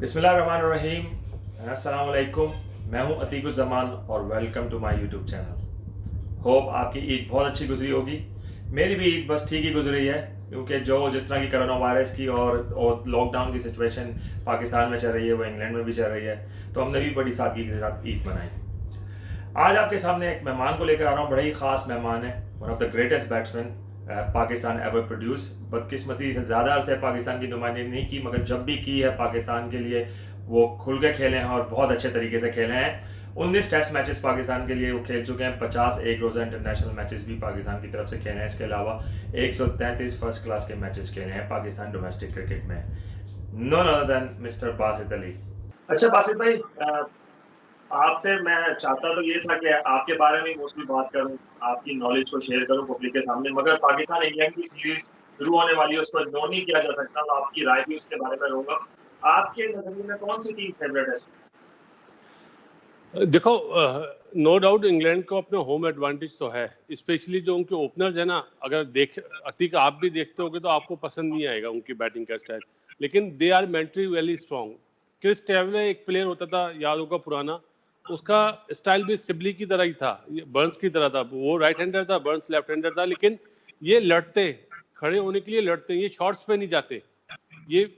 बिस्मिल्लाहिर्रहमानिर्रहीम अस्सलाम वालेकुम। मैं हूं अतीकुज़्ज़मान और welcome to my YouTube channel. Hope आपकी ईद बहुत अच्छी गुजरी होगी। मेरी भी ईद बस ठीक ही गुजरी है, क्योंकि जिस तरह की कोरोना वायरस की और लॉकडाउन की सिचुएशन पाकिस्तान में चल रही है वो इंग्लैंड में भी चल रही है, तो हमने भी बड़ी सादगी के साथ ईद मनाई। आज आपके सामने एक मेहमान को लेकर आ रहा हूँ, बड़ा ही ख़ास मेहमान है, one of the greatest batsman Pakistan ever produce. बदकिस्मती से ज़्यादा अरसे पाकिस्तान की नुमाइंदगी नहीं की, मगर जब भी की है पाकिस्तान के लिए वो खुल के खेले हैं और बहुत अच्छे तरीके से खेले हैं। 19 टेस्ट मैचेस पाकिस्तान के लिए वो खेल चुके हैं, 50 एक रोज़ा इंटरनेशनल मैचेस भी पाकिस्तान की तरफ से खेले हैं। इसके अलावा 133 फर्स्ट क्लास के मैचेस खेले हैं पाकिस्तान डोमेस्टिक क्रिकेट में। None other than mister Basit Ali. अच्छा बासित भाई, आपसे मैं चाहता तो ये था कि आपके बारे में मोस्टली बात करूं, आपकी नॉलेज को शेयर करूं पब्लिक के सामने, मगर पाकिस्तान इंग्लैंड की सीरीज शुरू होने वाली है, उसको इग्नोर नहीं किया जा सकता, तो आपकी राय भी उसके बारे में लूंगा। आपके नजरिए में कौन सी टीम फेवरेट है? देखो, नो डाउट इंग्लैंड को अपना होम एडवांटेज तो है, स्पेशली जो उनके ओपनर्स है ना। अगर अतीक आप भी देखते होगे तो आपको पसंद नहीं आएगा उनकी बैटिंग का स्टाइल, लेकिन they are mentally very strong. Chris टेवले एक प्लेयर होता था, याद होगा पुराना, उसका स्टाइल भी सिबली की तरह ही था, बर्न्स की तरह था। वो राइट हैंडर था, बर्न्स लेफ्ट हैंडर था, लेकिन ये लड़ते, खड़े होने के लिए लड़ते, ये शॉट्स पे नहीं जाते, ये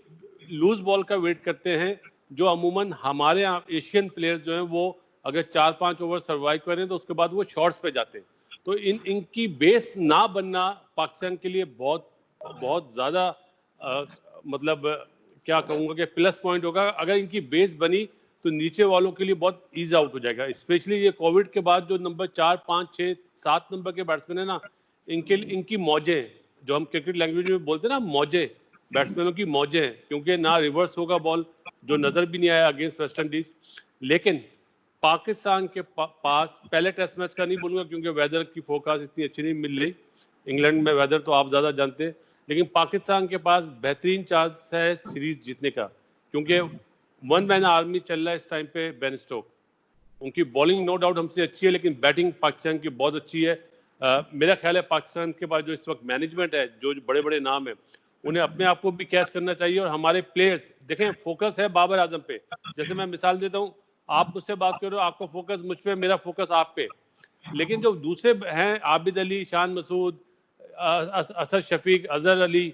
लूज बॉल का वेट करते हैं। जो अमूमन हमारे यहाँ एशियन प्लेयर्स जो हैं वो अगर 4-5 ओवर सर्वाइव करें तो उसके बाद वो शॉट्स पे जाते हैं। तो इनकी बेस ना बनना पाकिस्तान के लिए बहुत बहुत ज़्यादा मतलब क्या कहूँगा कि प्लस पॉइंट होगा। अगर इनकी बेस बनी तो नीचे वालों के लिए बहुत ईज आउट हो जाएगा। स्पेशली ये कोविड के बाद जो नंबर 4, 5, 6, 7 नंबर के बैट्समैन है ना, इनकी मौजें, जो हम क्रिकेट लैंग्वेज में बोलते हैं ना, मौजें, बैट्समैनों की मौजें हैं, क्योंकि ना रिवर्स होगा बॉल, जो नजर भी नहीं आया अगेंस्ट वेस्ट इंडीज। लेकिन पाकिस्तान के पास पहले टेस्ट मैच का नहीं बोलूंगा, क्योंकि वेदर की फोरकास्ट इतनी अच्छी नहीं मिल रही। इंग्लैंड में वेदर तो आप ज्यादा जानते हैं, लेकिन पाकिस्तान के पास बेहतरीन चांस है सीरीज जीतने का, क्योंकि वन मैन आर्मी चल रहा है इस टाइम पे। बेन स्टोक, उनकी बॉलिंग नो डाउट हमसे अच्छी है, लेकिन बैटिंग पाकिस्तान की बहुत अच्छी है। मेरा ख्याल है पाकिस्तान के पास जो इस वक्त मैनेजमेंट है, जो बड़े बड़े नाम है, उन्हें अपने आप को भी कैच करना चाहिए। और हमारे प्लेयर्स देखें, फोकस है बाबर आजम पे। जैसे मैं मिसाल देता हूँ, आप मुझसे बात कर रहे हो, आपका फोकस मुझ पे, मेरा फोकस आप पे, लेकिन जो दूसरे हैं, आबिद अली, शान मसूद, असद शफीक, अजहर अली,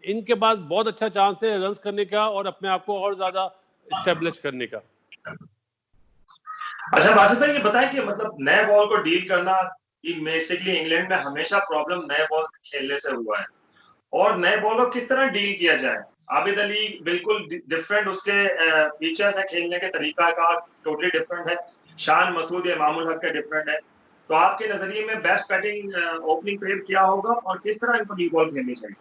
इनके पास बहुत अच्छा चांस है रन्स करने का और अपने आप को और ज्यादा स्टेब्लिश करने का। अच्छा बासित भाई, ये बताएं कि मतलब नए बॉल को डील करना, ये बेसिकली इंग्लैंड में हमेशा प्रॉब्लम नए बॉल खेलने से हुआ है, और नए बॉल को किस तरह डील किया जाए। आबिद अली बिल्कुल डिफरेंट, उसके फीचर्स है, खेलने के तरीका का टोटली डिफरेंट है। शान मसूद या इमामुल हक का डिफरेंट है। तो आपके नजरिए में बेस्ट बैटिंग ओपनिंग पेयर क्या होगा और किस तरह इनको डील बॉल खेलनी चाहिए?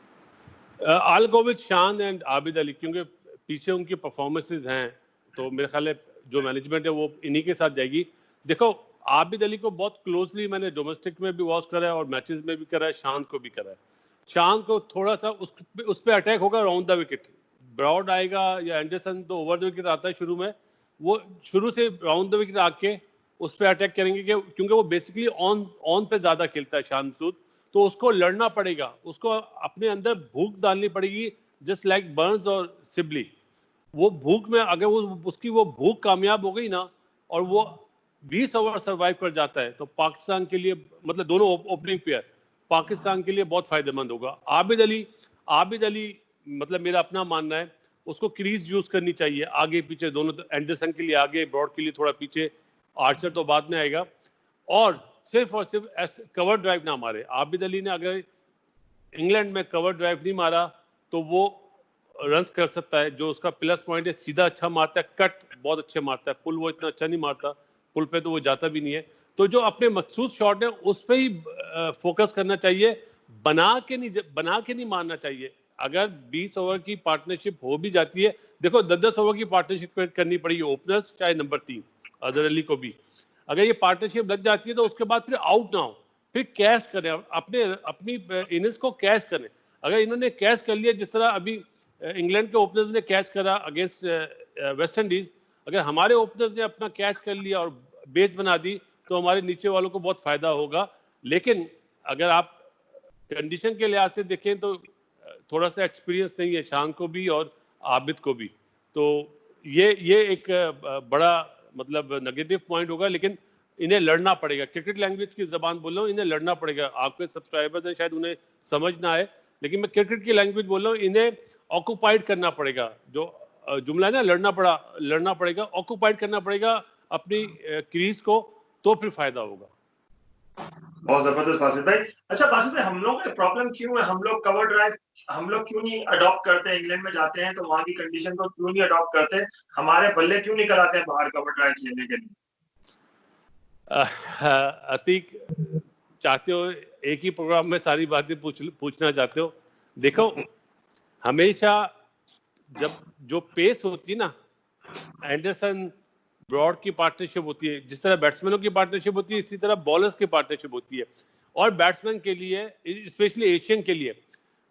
I'll go with शान एंड आबिद अली, क्योंकि पीछे उनकी परफॉर्मेंसेज हैं, तो मेरे ख्याल है जो मैनेजमेंट है वो इन्हीं के साथ जाएगी। देखो, आबिद अली को बहुत क्लोजली मैंने डोमेस्टिक में भी वॉच करा है और मैचेस में भी करा है, शान को भी करा है। शान को थोड़ा सा उस पे अटैक होगा राउंड द विकेट, ब्रॉड आएगा या एंडरसन तो ओवर द विकेट आता है शुरू में, वो शुरू से राउंड द विकेट आके उस पर अटैक करेंगे, क्योंकि वो बेसिकली ऑन ऑन पे ज्यादा खेलता है शान मसूद। तो उसको लड़ना पड़ेगा, उसको अपने अंदर भूख डालनी पड़ेगी, जस्ट लाइक बर्न्स और सिबली। वो भूख में अगर वो उसकी वो भूख कामयाब हो गई ना, और वो 20 ओवर सरवाइव कर जाता है, तो पाकिस्तान के लिए, मतलब दोनों ओपनिंग पेयर पाकिस्तान के लिए बहुत फायदेमंद होगा। आबिद अली मतलब मेरा अपना मानना है, उसको क्रीज यूज करनी चाहिए, आगे पीछे दोनों, एंडरसन के लिए आगे, ब्रॉड के लिए थोड़ा पीछे, आर्चर तो बाद में आएगा। और सिर्फ कवर ड्राइव ना मारे। आबिद अली ने अगर इंग्लैंड में कवर ड्राइव नहीं मारा तो वो रन्स कर सकता है, जो उसका प्लस पॉइंट है। सीधा अच्छा मारता है, कट बहुत अच्छे मारता है, पुल वो इतना अच्छा नहीं मारता, पुल पे तो वो जाता भी नहीं है। तो जो अपने मखसूस शॉट है उस पर ही फोकस करना चाहिए, बना के नहीं मारना चाहिए। अगर 20 ओवर की पार्टनरशिप हो भी जाती है, देखो 10-10 ओवर की पार्टनरशिप करनी पड़ी ओपनर्स चाहे नंबर 3 अजहर अली को भी, अगर ये पार्टनरशिप लग जाती है तो उसके बाद फिर आउट ना हो, फिर कैश करें, अपनी इनिंग्स को कैश करें। अगर इन्होंने कैश कर लिया, जिस तरह अभी इंग्लैंड के ओपनर्स ने कैच करा अगेंस्ट वेस्ट इंडीज, अगर हमारे ओपनर्स ने अपना कैच कर लिया और बेस बना दी तो हमारे नीचे वालों को बहुत फायदा होगा। लेकिन अगर आप कंडीशन के लिहाज से देखें तो थोड़ा सा एक्सपीरियंस नहीं है शान को भी और आबिद को भी, तो ये एक बड़ा मतलब नेगेटिव पॉइंट होगा, लेकिन इन्हें लड़ना पड़ेगा। क्रिकेट लैंग्वेज की जबान बोल रहा हूँ, इन्हें लड़ना पड़ेगा। आपके सब्सक्राइबर्स हैं, शायद उन्हें समझ ना आए, लेकिन मैं क्रिकेट की लैंग्वेज बोल रहा हूँ। इन्हें ऑक्यूपाइड करना पड़ेगा। जो जुमला है ना, लड़ना पड़ेगा, ऑक्यूपाइड करना पड़ेगा अपनी क्रीज को, तो फिर फायदा होगा। बहुत जबरदस्त बासित भाई। अच्छा बासित भाई, हम लोग में प्रॉब्लम क्यों है? हम लोग कवर ड्राइव हम लोग क्यों नहीं अडॉप्ट करते? इंग्लैंड में जाते हैं तो वहां की कंडीशन को क्यों नहीं अडॉप्ट करते? हमारे बल्ले क्यों नहीं कराते हैं बाहर कवर ड्राइव खेलने के लिए? अतीक, चाहते हो एक ही प्रोग्राम में सारी बातें पूछना चाहते हो? देखो, हमेशा जब जो पेस होती है ना, एंडरसन ब्रॉड की पार्टनरशिप होती है, जिस तरह बैट्समैनों की पार्टनरशिप होती है, इसी तरह बॉलर्स की पार्टनरशिप होती है। और बैट्समैन के लिए, स्पेशली एशियन के लिए,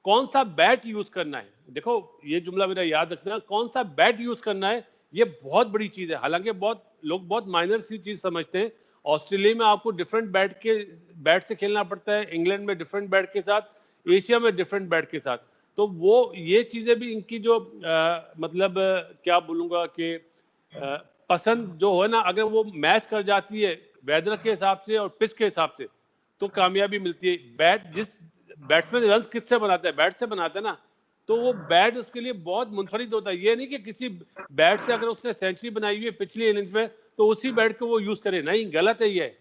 कौन सा बैट यूज करना है, देखो ये जुमला मेरा याद रखना, कौन सा बैट यूज करना है, ये बहुत बड़ी चीज है। हालांकि बहुत लोग बहुत माइनर सी चीज समझते हैं। ऑस्ट्रेलिया में आपको डिफरेंट बैट से खेलना पड़ता है, इंग्लैंड में डिफरेंट बैट के साथ, एशिया में डिफरेंट बैट के साथ। तो वो ये चीजें भी इनकी जो मतलब क्या बोलूंगा कि पसंद जो है ना, अगर वो मैच कर जाती है वेदर के हिसाब से और पिच के हिसाब से, तो कामयाबी मिलती है। जिस बैट्समैन रन किससे बनाता है, बैट से बनाता है ना, तो वो बैट उसके लिए बहुत मुनफरिद होता है। ये नहीं कि किसी बैट से अगर उसने सेंचुरी बनाई हुई है पिछली इनिंग्स में तो उसी बैट को वो यूज करे, नहीं, गलत है ये।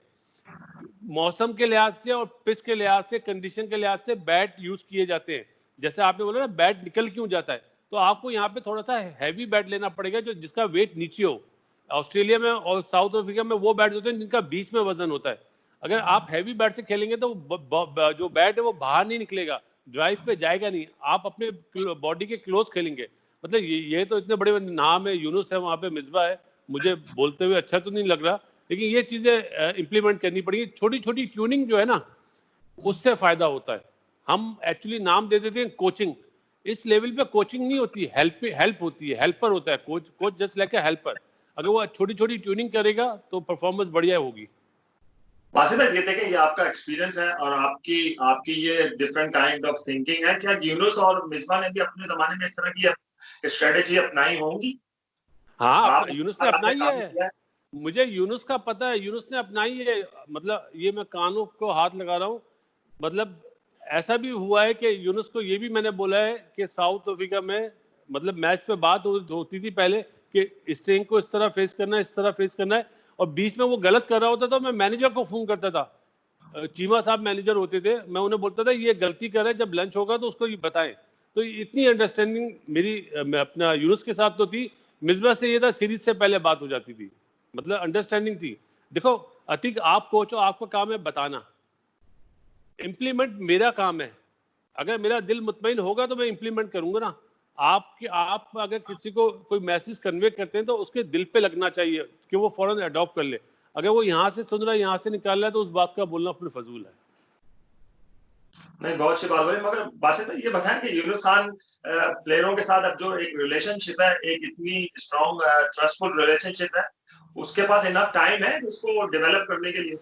मौसम के लिहाज से और पिच के लिहाज से, कंडीशन के लिहाज से बैट यूज किए जाते हैं। जैसे आपने बोला ना, बैट निकल क्यों जाता है, तो आपको यहाँ पे थोड़ा सा हैवी बैट लेना पड़ेगा, जो जिसका वेट नीचे हो। ऑस्ट्रेलिया में और साउथ अफ्रीका में वो बैट होते हैं जिनका बीच में वजन होता है। अगर आप हैवी बैट से खेलेंगे तो जो बैट है वो बाहर नहीं निकलेगा, ड्राइव पे जाएगा नहीं, आप अपने बॉडी के क्लोज खेलेंगे। मतलब ये तो इतने बड़े नाम है, यूनुस है वहां पे, मिसबा है, मुझे बोलते हुए अच्छा तो नहीं लग रहा, लेकिन ये चीजें इंप्लीमेंट करनी पड़ेगी। छोटी छोटी ट्यूनिंग जो है ना, उससे फायदा होता है। हम एक्चुअली नाम दे देते हैं कोचिंग, इस लेवल पे कोचिंग नहीं होती, हेल्प होती है, हेल्पर होता है coach. Coach just like a helper. अगर वो छोटी छोटी ट्यूनिंग करेगा तो परफॉर्मेंस बढ़िया होगी। बासित भाई, ये देखें, ये आपका एक्सपीरियंस है और आपकी आपकी ये डिफरेंट काइंड ऑफ थिंकिंग है। क्या यूनुस और मिसबा ने भी अपने जमाने में इस तरह की स्ट्रेटेजी अपनाई होंगी? हाँ, आपने यूनुस ने अपनाई काम है। किया है? मुझे यूनुस का पता है, यूनुस ने अपनाई है। मतलब ये मैं कानों को हाथ लगा रहा हूँ। मतलब ऐसा भी हुआ है कि यूनुस को ये भी मैंने बोला है कि साउथ अफ्रीका में, मतलब मैच पे बात होती थी पहले कि स्टेइंग को इस तरह फेस करना है, इस तरह फेस करना है, और बीच में वो गलत कर रहा होता तो मैं मैनेजर को फोन करता था। चीमा साहब मैनेजर होते थे, मैं उन्हें बोलता था ये गलती कर रहा है, जब लंच होगा तो उसको ये बताएं। तो इतनी अंडरस्टैंडिंग मेरी मैं अपना यूनुस के साथ तो थी। मिसबा से ये था, सीरीज से पहले बात हो जाती थी, मतलब अंडरस्टैंडिंग थी। देखो अतीक, आप कोच हो, आपका काम है बताना, इम्प्लीमेंट मेरा काम है। अगर मेरा दिल मुतमईन होगा तो मैं इम्प्लीमेंट करूंगा ना। आप अगर किसी को कोई मैसेज कन्वे करते हैं तो उसके दिल पे लगना चाहिए कि वो फौरन अडॉप्ट कर ले। अगर वो यहाँ से सुन रहा है, यहाँ से निकाल रहा है, तो उस बात का बोलना फिर फजूल है। नहीं, बहुत अच्छी बात बोली। मगर बासित भाई, ये बताएं कि यूनुस खान प्लेयरों के साथ अब जो एक रिलेशनशिप है, एक इतनी स्ट्रॉन्ग ट्रस्टफुल रिलेशनशिप है, उसके पास इनफ टाइम है उसको डेवलप करने के लिए?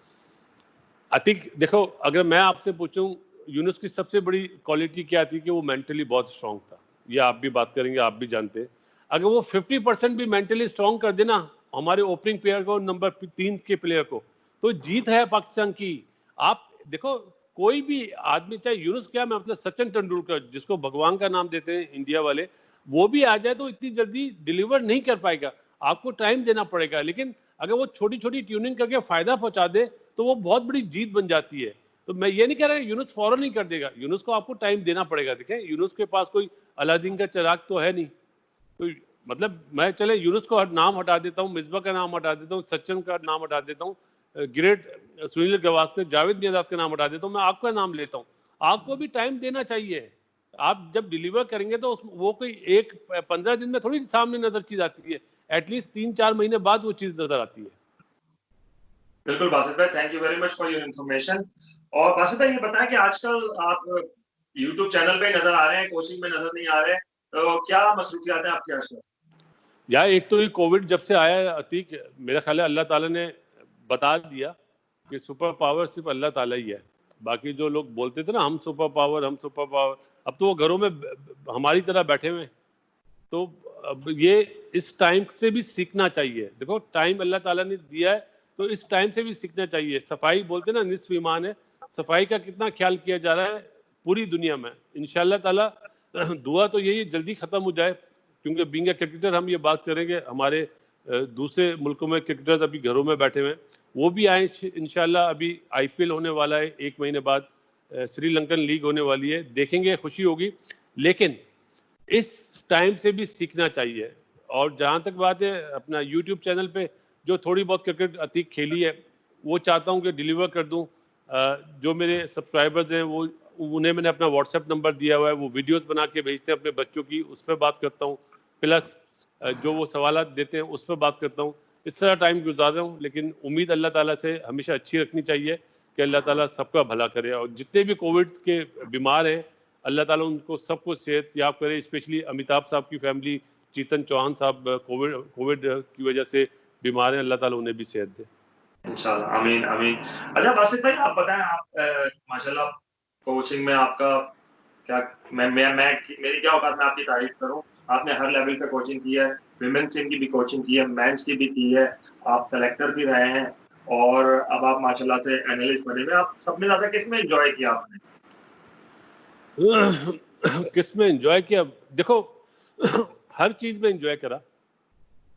अतिक, देखो अगर मैं आपसे पूछूं यूनुस की सबसे बड़ी क्वालिटी क्या थी, कि वो मेंटली बहुत स्ट्रांग था। ये आप भी बात करेंगे, आप भी जानते हैं। अगर वो 50% भी मेंटली स्ट्रांग कर देना हमारे ओपनिंग प्लेयर को, नंबर 3 के प्लेयर को, तो जीत है पाकिस्तान की। आप देखो, कोई भी आदमी, चाहे यूनुस क्या, मैं मतलब सचिन तेंदुलकर जिसको भगवान का नाम देते हैं इंडिया वाले, वो भी आ जाए तो इतनी जल्दी डिलीवर नहीं कर पाएगा, आपको टाइम देना पड़ेगा। लेकिन अगर वो छोटी छोटी ट्यूनिंग करके फायदा पहुंचा दे तो वो बहुत बड़ी जीत बन जाती है। तो मैं ये नहीं कह रहा यूनुस फौरन नहीं कर देगा, यूनुस को आपको टाइम देना पड़ेगा। देखें, यूनुस के पास कोई अलादीन का चिराग तो है नहीं। तो मतलब मैं, चले यूनुस को नाम हटा देता हूँ, मिसबा का नाम हटा देता हूँ, सचिन का नाम हटा देता हूँ, ग्रेट सुनील गावस्कर, जावेद मियांदाद का नाम हटा देता हूँ, मैं आपका नाम लेता हूँ। आपको भी टाइम देना चाहिए। आप जब डिलीवर करेंगे तो वो कोई एक 15 दिन में थोड़ी सामने नजर चीज आती है, एटलीस्ट 3-4 महीने बाद वो चीज नजर आती है। बिल्कुल बासित भाई, thank you very much for your information. और बासित भाई, ये बताएं कि आजकल आप यूट्यूब चैनल पे नजर आ रहे हैं, कोचिंग में नजर नहीं आ रहे, तो क्या मसरूफियात हैं आपकी आजकल? यार एक तो ये कोविड जब से आया है अतीक, मेरा ख्याल है अल्लाह ताला ने बता दिया कि सुपर पावर सिर्फ अल्लाह ताला ही है। बाकी जो लोग बोलते थे ना, हम सुपर पावर, हम सुपर पावर, अब तो वो घरों में हमारी तरह बैठे हुए हैं। तो अब ये इस टाइम से भी सीखना चाहिए। देखो टाइम अल्लाह ताला ने दिया है, तो इस टाइम से भी सीखना चाहिए। सफाई बोलते हैं ना, निस्फ ईमान है। सफाई का कितना ख्याल किया जा रहा है पूरी दुनिया में। इंशाल्लाह ताला दुआ तो यही जल्दी खत्म हो जाए, क्योंकि बीइंग अ क्रिकेटर हम ये बात करेंगे, हमारे दूसरे मुल्कों में क्रिकेटर्स अभी घरों में बैठे हुए हैं, वो भी आए इंशाल्लाह। अभी आईपीएल होने वाला है 1 महीने बाद, श्रीलंकन लीग होने वाली है, देखेंगे, खुशी होगी। लेकिन इस टाइम से भी सीखना चाहिए। और जहां तक बात है अपना यूट्यूब चैनल पे जो थोड़ी बहुत क्रिकेट अतीक खेली है, वो चाहता हूं कि डिलीवर कर दूं। जो मेरे सब्सक्राइबर्स हैं वो, उन्हें मैंने अपना व्हाट्सएप नंबर दिया हुआ है, वो वीडियोस बना के भेजते हैं अपने बच्चों की, उस पर बात करता हूँ। प्लस जो वो सवालात देते हैं उस पर बात करता हूँ। इस तरह टाइम गुजार रहा हूँ। लेकिन उम्मीद अल्लाह ताला से हमेशा अच्छी रखनी चाहिए कि अल्लाह ताला सबका भला करे। और जितने भी कोविड के बीमार हैं, अल्लाह ताला उनको सबको सेहत याब करे। स्पेशली अमिताभ साहब की फैमिली, चेतन चौहान साहब कोविड की वजह से बीमार हैं, अल्लाह ताला उन्हें भी सेहत दे। इंशाल्लाह, आमीन आमीन। अच्छा बासित भाई, आप बताएं, आप माशाल्लाह कोचिंग में आपका क्या, मैं मेरी क्या औकात में आपकी तारीफ करूं। आपने हर लेवल पे कोचिंग की है, विमेंस टीम की भी कोचिंग की है, मेंस की भी की है, आप सेलेक्टर भी रहे हैं, और अब आप माशाल्लाह से एनालिस्ट बने हुए। आप सब में ज्यादा किस में एंजॉय किया आपने? किस में एंजॉय किया? देखो हर चीज में एंजॉय करा,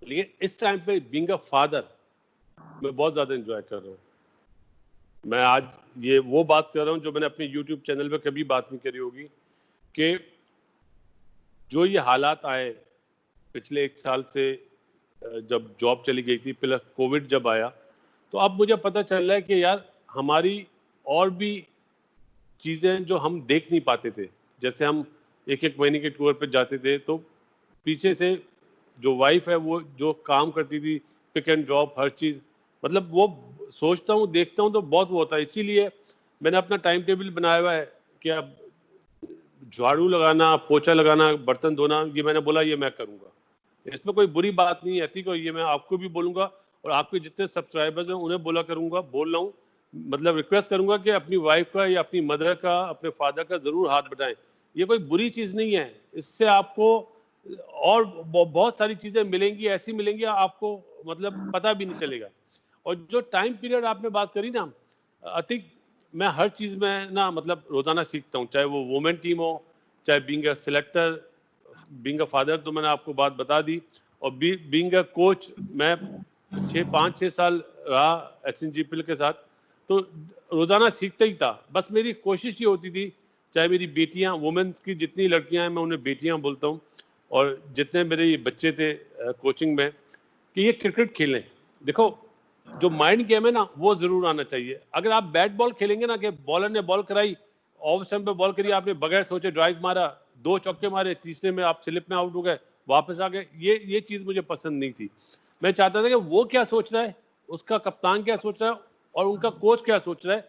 लेकिन इस टाइम पे बीइंग अ फादर मैं बहुत ज्यादा एंजॉय कर रहा हूँ। मैं आज ये वो बात कर रहा हूँ जो मैंने अपने यूट्यूब चैनल पे कभी बात नहीं करी होगी, कि जो ये हालात आए पिछले 1 साल से, जब जॉब चली गई थी, प्लस कोविड जब आया, तो अब मुझे पता चल रहा है कि यार हमारी और भी चीजें जो हम देख नहीं पाते थे। जैसे हम 1-1 महीने के टूर पे जाते थे, तो पीछे से जो वाइफ है वो जो काम करती थी, पिक एंड ड्रॉप हर चीज, मतलब वो सोचता हूँ, देखता हूँ तो बहुत वो होता है। इसीलिए मैंने अपना टाइम टेबल बनाया हुआ है कि अब झाड़ू लगाना, पोछा लगाना, बर्तन धोना, ये मैंने बोला ये मैं करूंगा। इसमें कोई बुरी बात नहीं है, ठीक है, ये मैं आपको भी बोलूंगा और आपके जितने सब्सक्राइबर्स हैं उन्हें बोला करूंगा, बोल रहा हूँ। मतलब रिक्वेस्ट करूंगा कि अपनी वाइफ का या अपनी मदर का, अपने फादर का जरूर हाथ बटाएं। ये कोई बुरी चीज नहीं है, इससे आपको और बहुत सारी चीजें मिलेंगी, ऐसी मिलेंगी आपको मतलब पता भी नहीं चलेगा। और जो टाइम पीरियड आपने बात करी ना अतिक, मैं हर चीज में ना मतलब रोजाना सीखता हूँ, चाहे वो वुमेन टीम हो, चाहे being a selector, being a father तो मैंने आपको बात बता दी, और बीइंग अ कोच मैं 5-6 साल रहा SNGPL के साथ। तो रोजाना सीखता ही था। बस मेरी कोशिश ये होती थी, चाहे मेरी बेटियां, वुमेन्स की जितनी लड़कियां हैं मैं उन्हें बेटियां बोलता हूँ, और जितने मेरे ये बच्चे थे कोचिंग में, कि ये क्रिकेट खेलें। देखो जो माइंड गेम है ना वो जरूर आना चाहिए। अगर आप बैट बॉल खेलेंगे ना, कि बॉलर ने बॉल कराई, ऑफ स्टंप पे बॉल करी, आपने बगैर सोचे ड्राइव मारा, 2 चौके मारे, तीसरे में आप स्लिप में आउट हो गए, वापस आ गए, ये चीज मुझे पसंद नहीं थी। मैं चाहता था कि वो क्या सोच रहा है, उसका कप्तान क्या सोच रहा है, और उनका कोच क्या सोच रहा है,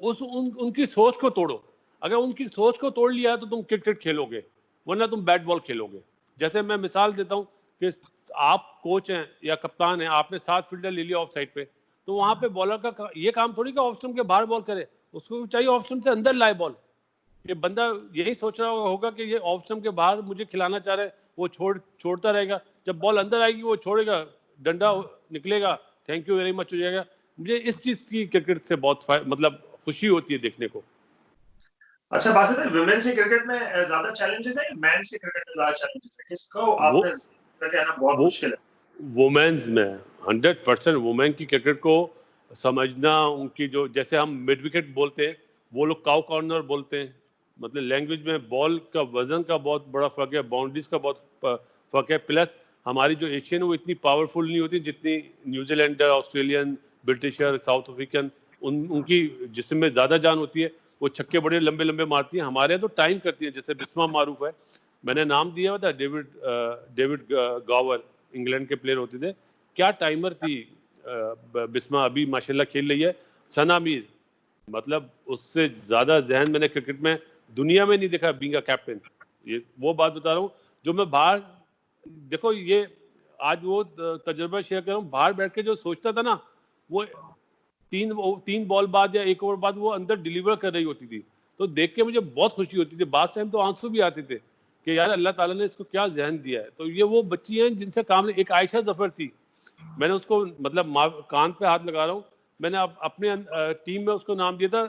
उनकी सोच को तोड़ो। अगर उनकी सोच को तोड़ लिया तो तुम क्रिकेट खेलोगे, वरना तुम बैट बॉल खेलोगे। जैसे मैं मिसाल देता हूँ कि आप कोच हैं या कप्तान हैं, आपने 7 फील्डर ले लिया ऑफ साइड पे, तो वहां पे बॉलर का ये काम थोड़ी कि ऑफ स्टंप के बाहर बॉल करे, उसको चाहिए ऑफ स्टंप से अंदर लाए बॉल। ये बंदा यही सोच रहा होगा कि ये ऑफ स्टंप के बाहर मुझे खिलाना चाह रहा है, वो छोड़ता रहेगा, जब बॉल अंदर आएगी वो छोड़ेगा, डंडा निकलेगा, थैंक यू वेरी मच हो जाएगा। मुझे इस चीज की क्रिकेट से बहुत मतलब खुशी होती है देखने को। अच्छा बासित भाई, वुमेन्स के क्रिकेट में ज्यादा चैलेंजेस है या मेंस के क्रिकेट में ज्यादा चैलेंजेस है? किसको वो आपने कहना बहुत वो मुश्किल है? वुमेन्स में 100% वुमेन की क्रिकेट को समझना, उनकी जो, जैसे हम मिड विकेट बोलते हैं, वो लोग काउ कॉर्नर बोलते हैं। मतलब लैंग्वेज में बॉल का वजन का बहुत बड़ा फर्क है, बाउंड्रीज का बहुत फर्क है। प्लस हमारी जो एशियन है वो इतनी पावरफुल नहीं होती जितनी New Zealander, Australian, britisher, south African, उनकी जिस्म में ज्यादा जान होती है, वो छक्के बड़े लंबे लंबे मारती हैं। हमारे यहाँ तो टाइम करती है, जैसे बिस्मा मारूफ है, मैंने नाम दिया हुआ था, डेविड गावर, इंग्लैंड के प्लेयर होते थे, क्या टाइमर थी। बिस्मा अभी माशाल्लाह खेल रही है। सना मीर, मतलब उससे ज्यादा जहन मैंने क्रिकेट में दुनिया में नहीं देखा बीइंग अ कैप्टन। ये वो बात बता रहा हूँ जो मैं बाहर, देखो ये आज वो तजुर्बा शेयर कर रहा हूँ, बाहर बैठ के जो सोचता था ना, वो 3 बॉल बाद या 1 ओवर बाद वो अंदर डिलीवर कर रही होती थी, तो देख के मुझे बहुत खुशी होती थी। बात टाइम तो आंसू भी आते थे कि यार अल्लाह ताला ने इसको क्या जहन दिया है। तो ये वो बच्ची हैं जिनसे काम नहीं। एक आयशा जफर थी, मैंने उसको मतलब कान पे हाथ लगा रहा हूँ, मैंने अपने टीम में उसको नाम दिया था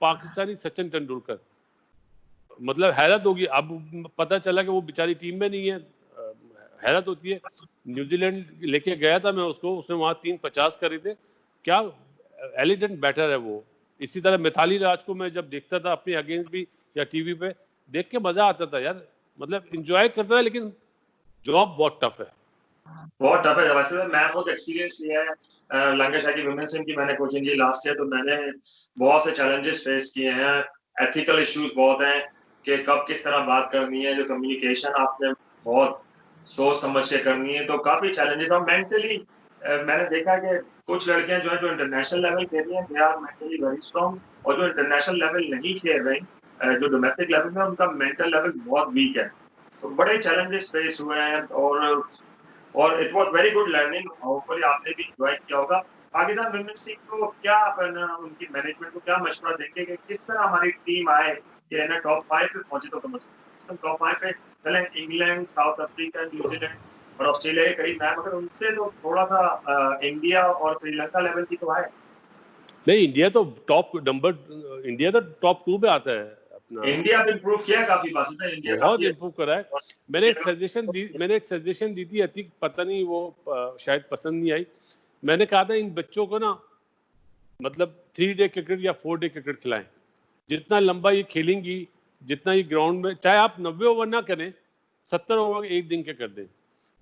पाकिस्तानी सचिन तेंदुलकर। मतलब हैरत होगी, अब पता चला कि वो बेचारी टीम में नहीं है। हैरत होती है। न्यूजीलैंड लेके गया था मैं उसको, उसने वहां 350 करे थे। क्या एलिडेंट बैटर है वो। इसी तरह मिताली राज को मैं जब देखता था अपने अगेंस्ट भी या टीवी पे, देख के मजा आता था यार। मतलब इंजॉय करता था, लेकिन जॉब बहुत टफ है। बहुत टफ है। वैसे मैं खुद एक्सपीरियंस लिया है लंकाशायर की वुमेन्स टीम की, मैंने कोचिंग की लास्ट ईयर, तो मैंने बहुत से चैलेंजेस फेस किए हैं। एथिकल इश्यूज बहुत हैं कि कब किस तरह बात करनी है, जो कम्युनिकेशन आपने बहुत सोच समझ के करनी है, तो काफी चैलेंजेस। और मेंटली मैंने देखा कि कुछ लड़कियां जो है जो इंटरनेशनल लेवल खेल रही हैं, they are mentally very strong, और जो इंटरनेशनल लेवल नहीं खेल रही, जो डोमेस्टिक लेवल में, उनका मेंटल लेवल बहुत वीक है। तो बड़े चैलेंजेस फेस हुए हैं, और it was very good learning. Hopefully आपने भी एंजॉय किया होगा। पाकिस्तान वुमेन्स टीम को क्या अपना, उनकी मैनेजमेंट को क्या मशवरा देंगे कि किस तरह हमारी टीम आए कि ना टॉप 5 पे पहुंचे, तो कम से कम टॉप 5 पे चलें। इंग्लैंड, साउथ अफ्रीका, न्यूजीलैंड और ऑस्ट्रेलिया के करीब मैच, मगर उनसे तो थोड़ा सा इंडिया और श्रीलंका लेवल की तो आए। नहीं, इंडिया तो टॉप 2 पे आता है अपना। इंडिया भी इम्प्रूव किया काफी, बात है इंडिया बहुत काफी इम्प्रूव करा है। मैंने एक सजेशन दी थी अतीक, पता नहीं वो शायद पसंद नहीं आई। मैंने कहा था इन बच्चों को ना, मतलब 3 डे क्रिकेट या 4 डे क्रिकेट खिलाएं। जितना लंबा ये खेलेंगी, जितना ये ग्राउंड में, चाहे आप 90 ओवर ना करें, 70 ओवर एक दिन के कर दें,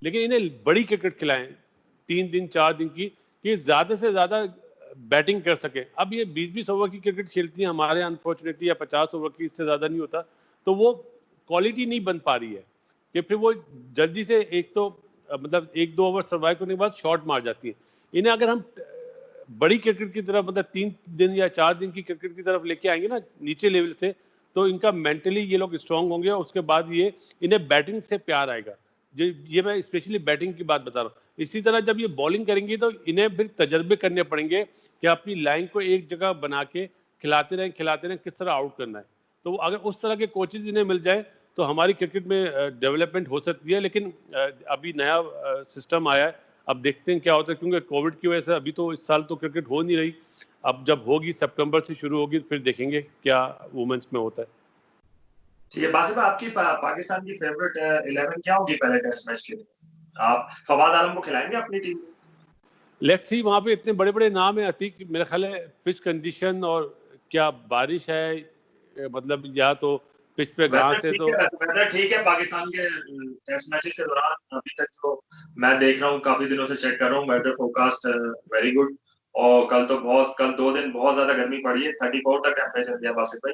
लेकिन इन्हें बड़ी क्रिकेट खिलाएं 3 दिन 4 दिन की, कि ज्यादा से ज्यादा बैटिंग कर सके। अब ये 20-20 ओवर की क्रिकेट खेलती हैं हमारे, अनफॉर्चुनेटली, या 50 ओवर की, इससे ज्यादा नहीं होता। तो वो क्वालिटी नहीं बन पा रही है कि फिर वो जल्दी से एक तो मतलब 1-2 ओवर सर्वाइव करने के बाद शॉट मार जाती है। इन्हें अगर हम बड़ी क्रिकेट की तरफ, मतलब 3 दिन या 4 दिन की क्रिकेट की तरफ लेके आएंगे ना नीचे लेवल से, तो इनका मेंटली ये लोग स्ट्रांग होंगे, और उसके बाद ये इन्हें बैटिंग से प्यार आएगा। ये मैं स्पेशली बैटिंग की बात बता रहा हूँ। इसी तरह जब ये बॉलिंग करेंगी तो इन्हें फिर तजर्बे करने पड़ेंगे कि अपनी लाइन को एक जगह बना के खिलाते रहें, किस तरह आउट करना है। तो अगर उस तरह के कोचेज इन्हें मिल जाए तो हमारी क्रिकेट में डेवलपमेंट हो सकती है। लेकिन अभी नया सिस्टम आया है, अब देखते हैं क्या होता है, क्योंकि कोविड की वजह से अभी तो इस साल तो क्रिकेट हो नहीं रही। अब जब होगी, सितंबर से शुरू होगी, फिर देखेंगे क्या वुमेन्स में होता है। ठीक है बासित, आपकी पाकिस्तान की फेवरेट 11 क्या होगी पहले टेस्ट मैच के लिए? आप फवाद आलम को खिलाएंगे अपनी टीम में? लेट्स सी, वहां पे इतने बड़े बड़े नाम है अतीक, मेरा ख्याल है पिच कंडीशन और क्या बारिश है, मतलब या तो पिच पे वेदर घास है ठीक तो। है, वेदर ठीक है पाकिस्तान के टेस्ट मैचेस के दौरान अभी तक तो मैं देख रहा हूँ, काफी दिनों से चेक कर रहा हूँ, वेदर फोरकास्ट वेरी गुड। और कल 2 दिन बहुत ज्यादा गर्मी पड़ी है, 34 तक टेम्परेचर दिया बासित भाई।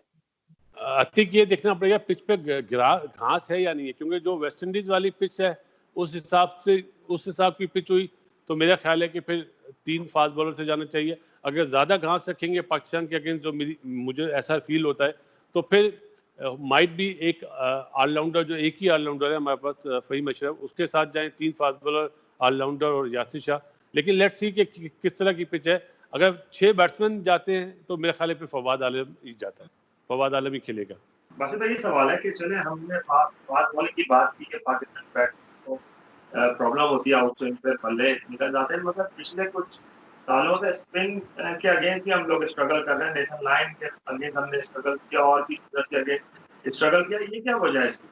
अतिक ये देखना पड़ेगा पिच पे घास है या नहीं है, क्योंकि जो वेस्ट इंडीज वाली पिच है उस हिसाब की पिच हुई तो मेरा ख्याल है कि फिर 3 फास्ट बॉलर से जाना चाहिए। अगर ज्यादा घास रखेंगे पाकिस्तान के अगेंस्ट, जो मुझे ऐसा फील होता है, तो फिर माइट भी एक ऑलराउंडर, जो एक ही ऑलराउंडर है हमारे पास, फहीम अशरफ, उसके साथ जाएं 3 फास्ट बॉलर, ऑलराउंडर और यासिर शाह। लेकिन लेट्स सी कि किस तरह की पिच है। अगर 6 बैट्समैन जाते हैं तो मेरे ख्याल है फिर फवाद आलम ही जाता है, फवाद आलम ही खेलेगा। बासित भाई ये सवाल है कि चले हमने फास्ट बॉलिंग की बात की कि पाकिस्तान बैट्समैन को प्रॉब्लम होती है, आउट स्विंग पे बल्ले निकल जाते हैं, मगर पिछले कुछ सालों से स्पिन के अगेंस्ट भी हम लोग स्ट्रगल कर रहे हैं। नेथन लायन के अगेंस्ट हमने स्ट्रगल किया, और भी के अगेंस्ट स्ट्रगल किया, ये क्या वजह है इसकी?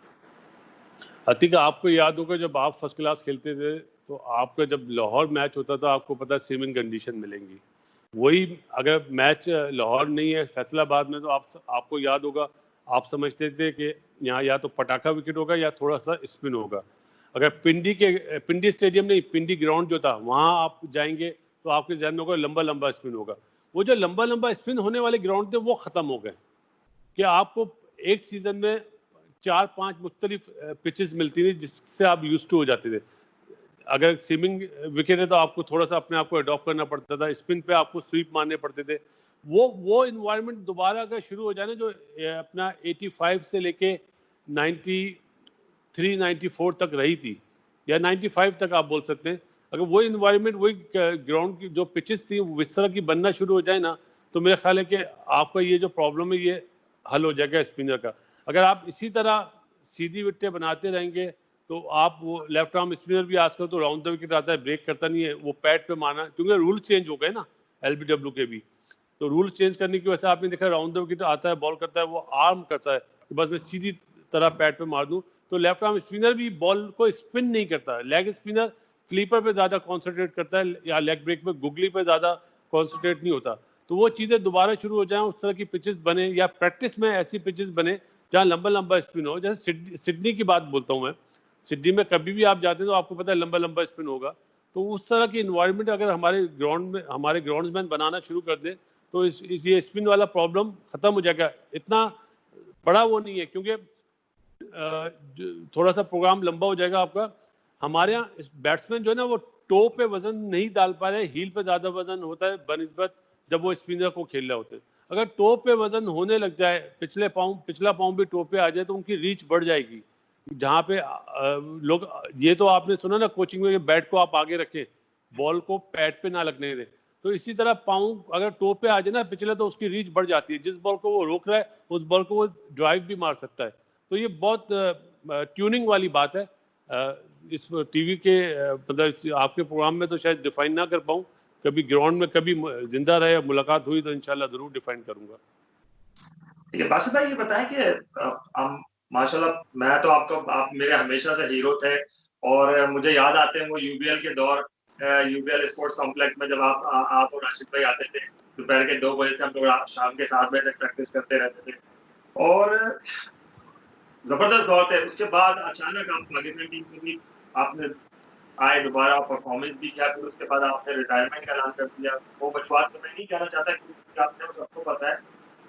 अतिका, आपको याद होगा जब आप फर्स्ट क्लास खेलते थे, तो आपका जब लाहौर मैच होता था, आपको पता स्विमिंग कंडीशन मिलेंगी। वही अगर मैच लाहौर नहीं है, फैसलाबाद में, तो आपको याद होगा, आप समझते थे कि यहाँ या तो पटाखा विकेट होगा या थोड़ा सा स्पिन होगा। अगर पिंडी स्टेडियम नहीं, पिंडी ग्राउंड जो था, वहाँ आप जाएंगे तो आपके जहन में होगा लंबा लंबा स्पिन होगा। वो जो लंबा लंबा स्पिन होने वाले ग्राउंड थे वो खत्म हो गए, कि आपको एक सीजन में 4-5 मुख्तलिफ पिचेस मिलती थी जिससे आप यूज टू हो जाते थे। अगर स्विमिंग विकेट है तो आपको थोड़ा सा अपने आप को अडॉप्ट करना पड़ता था, स्पिन पे आपको स्वीप मारने पड़ते थे। वो इन्वायरमेंट दोबारा अगर शुरू हो जाए ना, जो अपना 85 से लेके 93 94 तक रही थी, या 95 तक आप बोल सकते हैं, अगर वही इन्वायरमेंट, वही ग्राउंड की जो पिचेस थी वो इस तरह की बनना शुरू हो जाए ना, तो मेरा ख्याल है कि आपका ये जो प्रॉब्लम है ये हल हो जाएगा स्पिनर का। अगर आप इसी तरह सीधी विकेटें बनाते रहेंगे तो आप वो लेफ्ट आर्म स्पिनर भी आजकल तो राउंड द विकेट आता है, ब्रेक करता नहीं है, वो पैड पे मारना, क्योंकि रूल चेंज हो गए ना एलबीडब्ल्यू के भी। तो रूल चेंज करने की वजह से आपने देखा राउंड द विकेट आता है, बॉल करता है, वो आर्म करता है कि बस मैं सीधी तरह पैड पे मार दूं। तो लेफ्ट आर्म स्पिनर भी बॉल को स्पिन नहीं करता है, लेग स्पिनर फ्लीपर पे ज्यादा कॉन्सेंट्रेट करता है या लेग ब्रेक पे गुगली पे ज्यादा कॉन्सेंट्रेट नहीं होता। तो वो चीजें दोबारा शुरू हो जाए, उस तरह की पिचेस बने या प्रैक्टिस में ऐसी पिचेस बने जहाँ लंबा लंबा स्पिन हो। जैसे सिडनी की बात बोलता हूँ मैं, सिडनी में कभी भी आप जाते हैं तो आपको पता है लंबा लंबा स्पिन होगा। तो उस तरह की इन्वायरमेंट अगर हमारे ग्राउंड में हमारे ग्राउंड्समैन बनाना शुरू कर दे तो इस ये स्पिन वाला प्रॉब्लम खत्म हो जाएगा। इतना बड़ा वो नहीं है, क्योंकि थोड़ा सा प्रोग्राम लंबा हो जाएगा आपका। हमारे यहाँ बैट्समैन जो है ना वो टो पे वजन नहीं डाल पा रहे, हील पे ज्यादा वजन होता है बनिस्बत जब वो स्पिनर को खेल रहे होते हैं। अगर टो पे वजन होने लग जाए, पिछला पाँव भी टो पे आ जाए तो उनकी रीच बढ़ जाएगी। जहाँ पे लोग, ये तो आपने सुना ना कोचिंग में, बैट को आप आगे रखें, बॉल को पैड पे ना लगने दें। तो इसी तरह पाँव अगर टो पे आ जाए ना पिछले, तो उसकी रीच बढ़ जाती है, जिस बॉल को वो रोक रहा है उस बॉल को वो ड्राइव भी मार सकता है। तो ये बहुत ट्यूनिंग वाली बात है। इस टीवी के मतलब आपके प्रोग्राम में तो शायद डिफाइन ना कर पाऊँ, कभी ग्राउंड में कभी जिंदा रहे मुलाकात हुई तो इंशाल्लाह जरूर डिफाइन करूंगा। ठीक है बासित भाई, ये बताएं कि हम माशाल्लाह, मैं तो आपको, आप मेरे हमेशा से हीरो थे और मुझे याद आते हैं वो यूबीएल के दौर, यूबीएल स्पोर्ट्स कॉम्प्लेक्स में जब आप और राशिद भाई आते थे दोपहर के 2 बजे से हम लोग शाम के 7 बजे तक प्रैक्टिस करते रहते थे और जबरदस्त दौर थे। उसके बाद अचानक आप पाकिस्तान टीम में भी आपने आए, दोबारा परफॉर्मेंस भी किया, फिर उसके बाद आपने रिटायरमेंट का ऐलान कर दिया। वो बकवास तो मैं नहीं कहना चाहता क्योंकि आपने वो सबको पता है,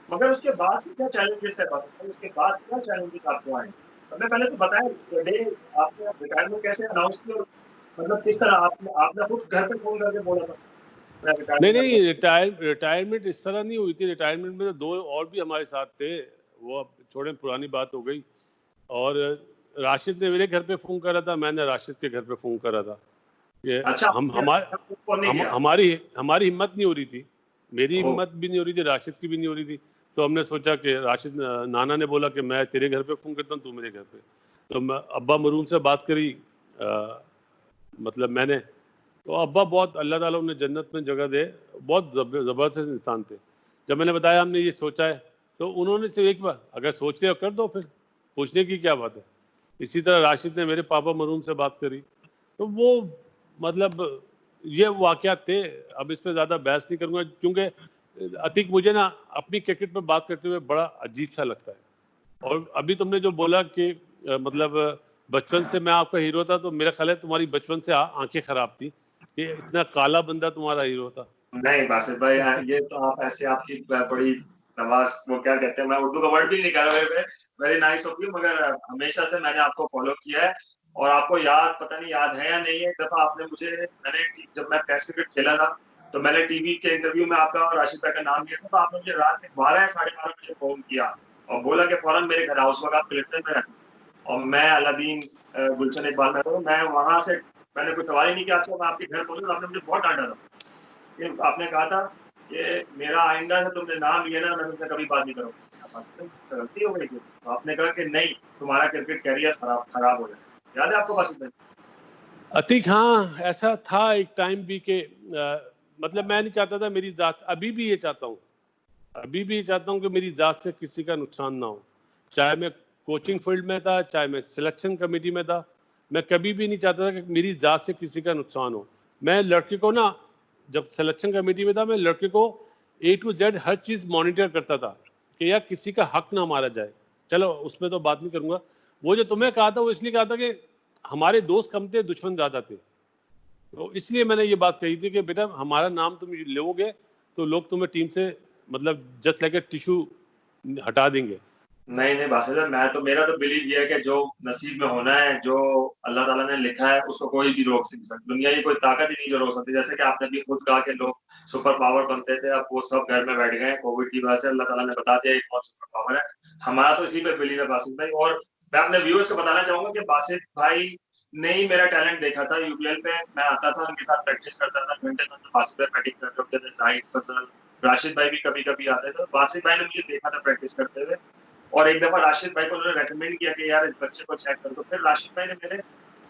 मगर उसके बाद फिर क्या चैलेंजेस है बस, उसके बाद क्या चैलेंजेस आपको आए? सबसे पहले तो बताएं डे आपने रिटायरमेंट कैसे अनाउंस किया और मतलब किस तरह आपने आपने खुद घर पे फोन करके बोला था मैं नहीं रिटायरमेंट नहीं, अनाउंस कर। रिटायरमेंट इस तरह नहीं हुई थी। रिटायरमेंट में तो दो और भी हमारे साथ थे, वो अब छोड़े, पुरानी बात हो गई। और राशिद ने मेरे घर पे फोन करा था, मैंने राशिद के घर पे फोन करा था। ये अच्छा, फोन नहीं किया? हमारी हिम्मत नहीं हो रही थी, मेरी ओह, हिम्मत भी नहीं हो रही थी, राशिद की भी नहीं हो रही थी। तो हमने सोचा कि राशिद, नाना ने बोला कि मैं तेरे घर पे फोन करता हूँ, तू मेरे घर पे। तो मैं अब्बा मरून से बात करी, मतलब मैंने, तो अब्बा बहुत, अल्लाह ताला उन्हें जन्नत में जगह दे, बहुत ज़बरदस्त इंसान थे। जब मैंने बताया हमने ये सोचा है, तो उन्होंने सिर्फ एक बार, अगर सोचते हो कर दो, फिर पूछने की क्या बात है। इसी तरह राशिद ने मेरे पापा मरून से बात करी। तो वो मतलब ये वाक़यात थे। अब इस पे ज़्यादा बहस नहीं करूँगा, क्योंकि अतीक मुझे ना अपनी क्रिकेट पे बात करते हुए बड़ा अजीब सा लगता है। और अभी तुमने जो बोला कि मतलब बचपन से मैं आपका हीरो था, तो मेरा ख्याल है तुम्हारी बचपन से आंखें खराब थी कि इतना काला बंदा तुम्हारा हीरो था। नहीं बासित भाई, ये तो आप ऐसे, आपकी बड़ी नवाज, वो क्या कहते हैं, मैं उर्दू का वर्ड भी नहीं कर रहा, वेरी नाइस ऑफ यू, मगर हमेशा से मैंने आपको फॉलो किया है और आपको याद, पता नहीं याद है या नहीं है, एक दफा आपने मुझे, मैंने जब मैं टेस्ट क्रिकेट खेला था तो मैंने टीवी के इंटरव्यू में आपका और राशिद भाई का नाम लिया था, तो आपने मुझे रात के 12 साढ़े 12 बजे फोन किया और बोला कि फौरन मेरे घर आओ। उस वक्त आप क्लिफ्टन में रहते और मैं अलादीन गुलशन इकबाल में, तो मैं वहां से, मैंने कोई सवाल ही नहीं किया आपको, मैं आपके घर पहुंचा, आपने मुझे बहुत डांटा था कि आपने कहा था कि मेरा आइंदा से तुमने नाम लिया ना, मैं तुमसे कभी बात नहीं करूंगा। गलती हो गई थी, तो आपने कहा कि नहीं, तुम्हारा क्रिकेट कैरियर खराब खराब हो जाए। याद है आपको बात? अतीक, हाँ ऐसा था एक टाइम भी कि मतलब मैं नहीं चाहता था मेरी जात, अभी भी ये चाहता हूँ, अभी भी ये चाहता हूँ कि मेरी जात से किसी का नुकसान ना हो। चाहे मैं कोचिंग फील्ड में था, चाहे मैं सिलेक्शन कमेटी में था, मैं कभी भी नहीं चाहता था कि मेरी जात से किसी का नुकसान हो। मैं लड़के को ना, जब सिलेक्शन कमेटी में था, मैं लड़के को A to Z her cheese monitor करता था कि यार किसी का हक ना मारा जाए। चलो उसमें तो बात नहीं करूंगा। वो जो तुम्हें कहा था वो इसलिए कहा था कि हमारे दोस्त कम थे, दुश्मन ज्यादा थे। तो इसलिए मैंने ये बात कही थी कि बेटा हमारा नाम तुम लोगे तो लोग तुम्हें टीम से मतलब जस्ट लाइक ए टिश्यू हटा देंगे। नहीं नहीं बासित भाई, मैं तो, मेरा तो बिलीव ये है कि जो नसीब में होना है, जो अल्लाह ताला ने लिखा है, उसको कोई भी रोक नहीं सकता। दुनिया की कोई ताकत ही नहीं जो रोक सकती। जैसे कि आपने भी खुद कहा कि लोग सुपर पावर बनते थे, अब वो सब घर में बैठ गए कोविड की वजह से। अल्लाह ताला ने बता दिया ये कौन सुपर पावर है। हमारा तो इसी पे बिलीव है बासित भाई। और मैं अपने व्यूअर्स को बताना चाहूंगा कि बासित भाई ने ही मेरा टैलेंट देखा था यूपीएल पे। मैं आता था, उनके साथ प्रैक्टिस करता था, घंटे घंटे बासित भाई बैटिंग कर रहे थे, जाहिद, फजल, राशिद भाई भी कभी कभी आते थे। बासित भाई ने मुझे देखा था प्रैक्टिस करते हुए और एक दफा राशिद भाई को उन्होंने रेकमेंड किया कि यार इस बच्चे को चेक कर दो, फिर राशिद भाई ने मेरे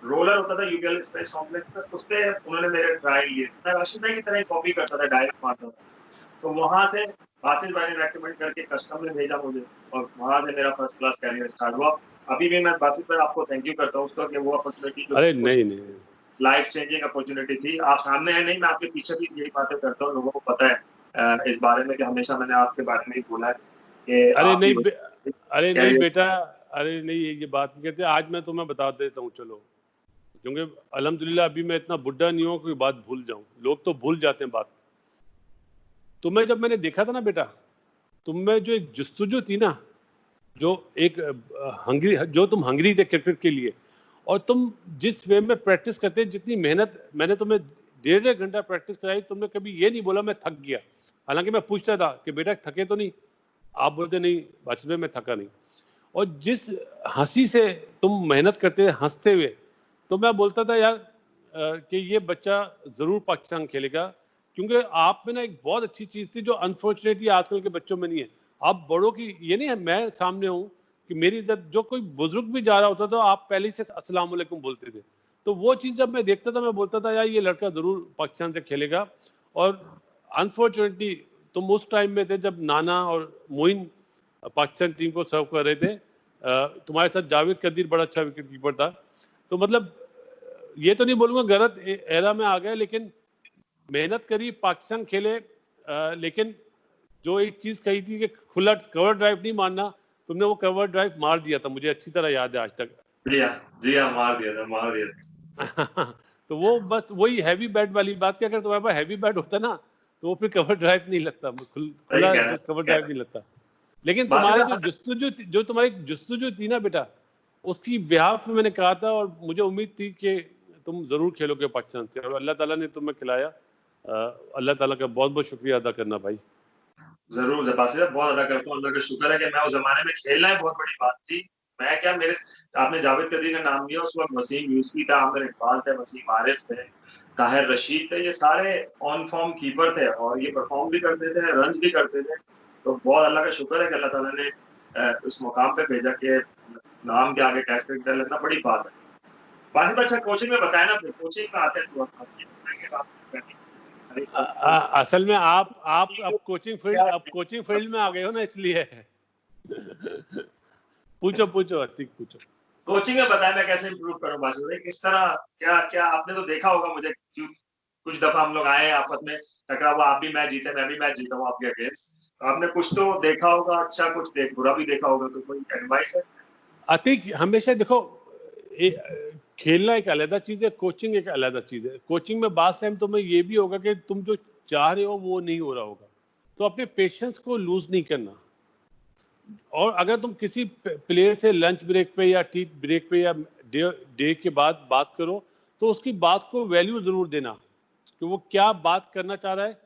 रोलर होता था यूपीएल स्पेस कॉम्प्लेक्स का, उस पे उन्होंने मेरे ट्रायल लिए, मैं राशिद भाई की तरह ही कॉपी करता था, डायरेक्ट मारता था। तो वहां से आसिफ भाई ने रेकमेंड करके कस्टम में भेजा मुझे, और वहां से मेरा फर्स्ट क्लास कैरियर स्टार्ट हुआ। अभी भी मैं बासित भाई आपको थैंक यू करता हूँ उसका कि वो अपॉर्चुनिटी जो अरे नहीं नहीं, लाइफ चेंजिंग अपॉर्चुनिटी थी, आप सामने है नहीं, मैं आपके पीछे भी यही बातें करता हूँ, लोगों को पता है इस बारे में कि हमेशा मैंने आपके बारे में ही बोला है कि अरे आपकी नहीं अरे नहीं कैरियर। बेटा, अरे नहीं ये बात नहीं कहते। आज मैं तुम्हें बता देता हूँ, चलो, क्योंकि अल्हम्दुलिल्लाह अभी मैं इतना बुढ़ा नहीं हूँ कोई बात भूल जाऊं। लोग तो भूल जाते हैं बात। तुम्हें जब मैंने देखा था ना बेटा, तुम्हें जो एक जुस्तजू थी ना, जो एक हंगरी, जो तुम हंगरी थे क्रिकेट के लिए, और तुम जिस वे में प्रैक्टिस करते, जितनी मेहनत मैंने तुम्हें 1.5 घंटा प्रैक्टिस कराई, तुमने कभी ये नहीं बोला मैं थक गया। हालांकि मैं पूछता था कि बेटा थके तो नहीं, आप बोलते नहीं बचपन में थका नहीं। और जिस हंसी से तुम मेहनत करते थे हंसते हुए, तो मैं बोलता था यार कि ये बच्चा जरूर पाकिस्तान खेलेगा, क्योंकि आप में ना एक बहुत अच्छी चीज थी जो अनफॉर्चुनेटली आजकल के बच्चों में नहीं है। आप बड़ों की ये नहीं है, मैं सामने हूँ कि मेरी इज्जत, जो कोई बुजुर्ग भी जा रहा होता था आप पहले ही से अस्सलाम वालेकुम बोलते थे। तो वो चीज जब मैं देखता था मैं बोलता था यार ये लड़का जरूर पाकिस्तान से खेलेगा। और अनफॉर्चुनेटली तुम उस टाइम में थे जब नाना और मोइन पाकिस्तान टीम को सर्व कर रहे थे। तुम्हारे साथ जावेद कदीर बड़ा अच्छा विकेट कीपर था। तो मतलब ये तो नहीं बोलूंगा गलत एरा में आ गए, लेकिन मेहनत करी, पाकिस्तान खेले। लेकिन जो एक चीज कही थी कि खुला कवर ड्राइव नहीं मारना, तुमने वो कवर ड्राइव मार दिया था, मुझे अच्छी तरह याद है आज तक। जी हाँ, मार दिया था, मार दिया था। तो वो बस वही हैवी बैट वाली बात कि अगर तुम्हारे पास हैवी बैट होता ना, तो वो फिर कवर ड्राइव नहीं लगता, सही खुला कह रहे कवर हैं। ड्राइव नहीं लगता। लेकिन बासित तुम्हारे भाई, जो तुम्हारी जुस्तजू थी ना बेटा, उसकी बिहाफ में मैंने कहा था, और मुझे उम्मीद थी कि तुम जरूर खेलोगे पाकिस्तान से, और अल्लाह ताला ने तुम्हें खिलाया। अल्लाह ताला का बहुत बहुत शुक्रिया अदा करना भाई। जरूर बासित भाई, बहुत अदा करता हूँ, अल्लाह का शुक्र है कि मैं उस जमाने में खेलना है बहुत बड़ी बात थी। मैं क्या, मेरे आपने जावेद कदीर का नाम लिया, उस वक्त वसीम यूसुफी था, आमिर इकबाल थे, वसीम आरिफ थे, ताहिर रशीद थे, ये सारे ऑन फॉर्म कीपर थे और ये परफॉर्म भी करते थे, रन्स भी करते थे। तो बहुत अल्लाह का शुक्र है कि अल्लाह ताला ने उस मुकाम पे भेजा कि नाम के आगे टेस्ट क्रिकेट लगना बड़ी बात है। बासित भाई, अच्छा कोचिंग में बताया ना, फिर कोचिंग में आते हैं तो आप ये बताएंगे आप असल में आप क्या अब कोचिंग फील्ड में आ गए हो ना, इसलिए पूछो पूछो अतीक पूछो। कोचिंग में बताया मैं कैसे इंप्रूव करूं बासित भाई, किस तरह, क्या क्या आपने तो देखा होगा मुझे, कुछ दफा हम लोग आए हैं आपस में टकरा हुआ, आप भी मैच जीते, मैं भी मैच जीता हूँ आपके अगेंस्ट, तो आपने कुछ तो देखा होगा, अच्छा कुछ बुरा भी देखा होगा, तो कोई एडवाइस है? अतीक हमेशा देखो, खेलना एक अलग चीज है, कोचिंग एक अलग चीज है। कोचिंग में बात टाइम तुम्हें ये भी होगा कि तुम जो चाह रहे हो वो नहीं हो रहा होगा, तो अपने पेशेंस को लूज नहीं करना। और अगर तुम किसी प्लेयर से लंच ब्रेक पे या टी ब्रेक पे या डे के बाद बात करो, तो उसकी बात को वैल्यू जरूर देना कि वो क्या बात करना चाह रहा है।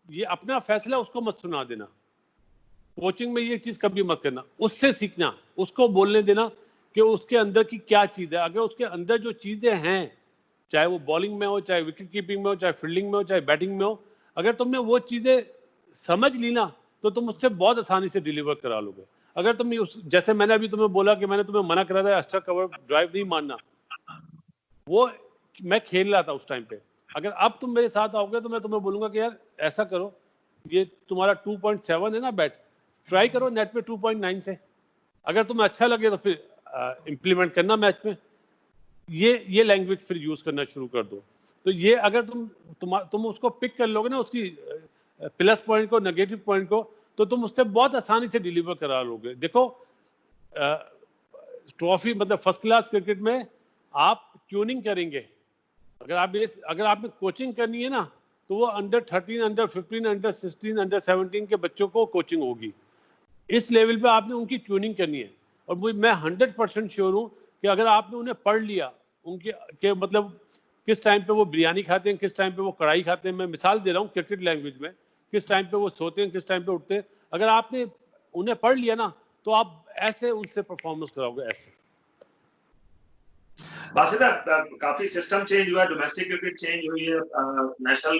ये अपना फैसला उसको मत सुना देना। कोचिंग में ये चीज कभी मत करना, उससे सीखना, उसको बोलने देना कि उसके अंदर की क्या चीज है। अगर उसके अंदर जो चीजें हैं, चाहे वो बॉलिंग में हो, चाहे विकेट कीपिंग में हो, चाहे फील्डिंग में हो, चाहे बैटिंग में हो, अगर तुमने वो चीजें समझ ली ना, तो तुम उससे बहुत आसानी से डिलीवर करा लोगे। अगर तुम जैसे मैंने अभी तुम्हें बोला कि मैंने तुम्हें मना करा था एक्स्ट्रा कवर ड्राइव नहीं मारना, वो मैं खेल रहा था उस टाइम पे। अगर अब तुम मेरे साथ आओगे तो मैं तुम्हें बोलूंगा कि यार ऐसा करो, ये तुम्हारा 2.7 है ना बैट, ट्राई करो नेट पे 2.9 से। अगर तुम्हें अच्छा लगे तो फिर इम्प्लीमेंट करना मैच में। ये लैंग्वेज फिर यूज करना शुरू कर दो। तो ये अगर तुम उसको पिक कर लोगे ना, उसकी प्लस पॉइंट को, नेगेटिव पॉइंट को, तो तुम उससे बहुत आसानी से डिलीवर करा लोगे। देखो ट्रॉफी मतलब फर्स्ट क्लास क्रिकेट में आप ट्यूनिंग करेंगे। अगर आपने कोचिंग करनी है ना, तो वो अंडर 13, अंडर 15, अंडर 16, अंडर 17 के बच्चों को कोचिंग होगी। इस लेवल पे आपने उनकी ट्यूनिंग करनी है। और मैं 100% श्योर हूं कि अगर आपने उन्हें पढ़ लिया, उनके के मतलब किस टाइम पे वो बिरयानी खाते हैं, किस टाइम पे वो कढ़ाई खाते हैं, मैं मिसाल दे रहा हूँ क्रिकेट लैंग्वेज में, किस टाइम पे वो सोते हैं, किस टाइम पे उठते हैं, अगर आपने उन्हें पढ़ लिया ना, तो आप ऐसे उनसे परफॉर्मेंस कराओगे ऐसे। बासित भाई, काफी सिस्टम चेंज हुआ है, डोमेस्टिक क्रिकेट चेंज हुई है, नेशनल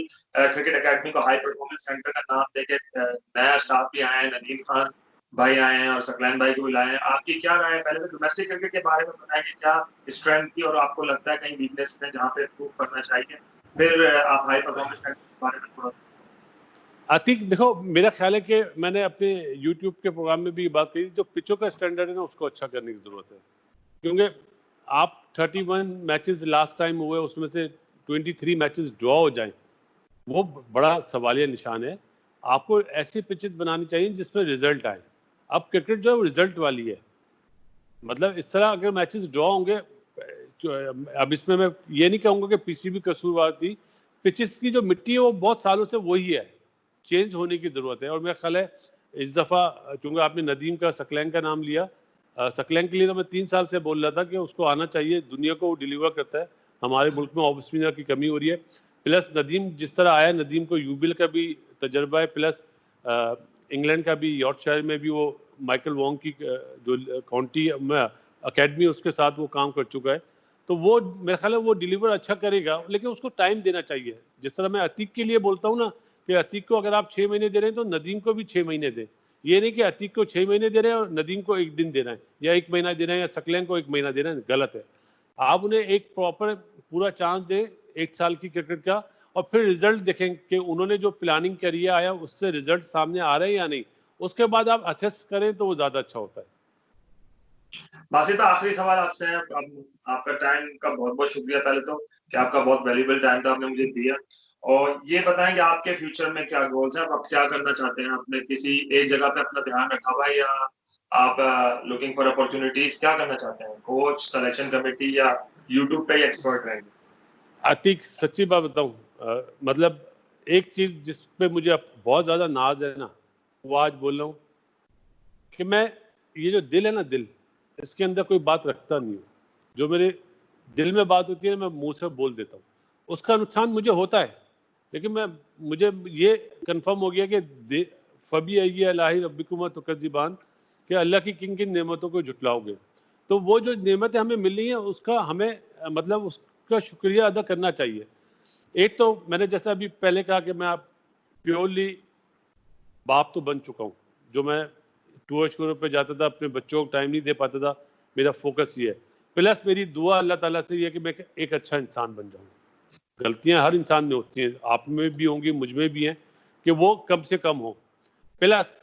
क्रिकेट एकेडमी को हाई परफॉर्मेंस सेंटर का नाम देके नया स्टाफ भी आया है, नदीम खान भाई आए हैं और सकलैन भाई को भी लाए हैं। आपकी क्या राय है? पहले तो डोमेस्टिक क्रिकेट के बारे में बताएं कि क्या स्ट्रेंथ थी और आपको लगता है कहीं वीकनेस है जहाँ पे इम्प्रूव करना चाहिए। फिर आप हाई परफॉर्मेंस के बारे में थोड़ा। आतिक देखो, मेरा ख्याल है कि मैंने अपने यूट्यूब के प्रोग्राम में भी बात कही, जो पिचों का स्टैंडर्ड है ना उसको अच्छा करने की जरूरत है। क्योंकि आप 31 मैचेस लास्ट टाइम हुए, उसमें से 23 मैचेस ड्रॉ हो जाएं, वो बड़ा सवालिया निशान है। आपको ऐसी पिचेस बनानी चाहिए जिसमें रिजल्ट आए। अब क्रिकेट जो है वो रिजल्ट वाली है। मतलब इस तरह अगर मैचेस ड्रॉ होंगे, अब इसमें मैं ये नहीं कहूंगा कि पीसीबी कसूरवार थी। पिचेस की जो मिट्टी है वो बहुत सालों से वही है, चेंज होने की जरूरत है। और मेरा ख्याल है इस दफा, क्योंकि आपने नदीम का सकलैन का नाम लिया, सकलैन के लिए तो मैं 3 साल से बोल रहा था कि उसको आना चाहिए, दुनिया को वो डिलीवर करता है। हमारे मुल्क में ऑफ स्पिनर की कमी हो रही है। प्लस नदीम जिस तरह आया, नदीम को यूबिल का भी तजर्बा है, प्लस इंग्लैंड का भी, यॉर्कशायर में भी वो माइकल वॉन्ग की जो काउंटी अकेडमी उसके साथ वो काम कर चुका है। तो वो मेरा ख्याल है वो डिलीवर अच्छा करेगा, लेकिन उसको टाइम देना चाहिए। जिस तरह मैं अतीक के लिए बोलता हूँ ना कि अतीक को अगर आप 6 महीने दे रहे हैं तो नदीम को भी 6 महीने दें। ये नहीं कि अतीक को 6 महीने दे रहे हैं और नदीम को 1 दिन दे रहे हैं, या 1 महीना दे रहे हैं, या सकलैन को 1 महीना दे रहे हैं, गलत है। आप उन्हें एक प्रॉपर पूरा चांस दें 1 साल की क्रिकेट का, और फिर रिजल्ट देखें कि उन्होंने जो प्लानिंग करी है आया उससे रिजल्ट सामने आ रहे हैं या नहीं। उसके बाद आप असेस करें तो वो ज्यादा अच्छा होता है। बासित, आखिरी सवाल आपसे है। अब आपका टाइम का बहुत बहुत शुक्रिया पहले तो, कि आपका बहुत वैल्यूबल टाइम था आपने मुझे दिया। और ये बताएं कि आपके फ्यूचर में क्या गोल्स हैं, आप क्या करना चाहते हैं? आपने किसी एक जगह पे अपना ध्यान रखा हुआ है, या आप लुकिंग फॉर अपॉर्चुनिटीज क्या करना चाहते हैं? कोच, सिलेक्शन कमेटी, या यूट्यूब पे ही एक्सपर्ट रहेंगे? आतिक सच्ची बात बताऊं, मतलब एक चीज जिस पे मुझे अब बहुत ज्यादा नाज है ना, वो आज बोल रहा हूँ कि मैं, ये जो दिल है ना, दिल, इसके अंदर कोई बात रखता नहीं हूँ। जो मेरे दिल में बात होती है ना, मैं मुंह से बोल देता हूँ। उसका नुकसान मुझे होता है, लेकिन मैं, मुझे ये कंफर्म हो गया कि फबी आई अल्लाह रब्बिकुमा तुकज़िबान, कि अल्लाह की किन किन नेमतों को झुटलाओगे। तो वो जो नेमतें हमें मिल रही हैं उसका हमें मतलब उसका शुक्रिया अदा करना चाहिए। एक तो मैंने जैसा अभी पहले कहा कि मैं आप प्योरली बाप तो बन चुका हूँ। जो मैं टूर शूर पे जाता था, अपने बच्चों को टाइम नहीं दे पाता था, मेरा फोकस ये है। प्लस मेरी दुआ अल्लाह ताला से ये है कि मैं एक अच्छा इंसान बन जाऊँ। गलतियां हर इंसान में होती हैं, आप में भी होंगी, मुझ में भी हैं, कि वो कम से कम हो। प्लस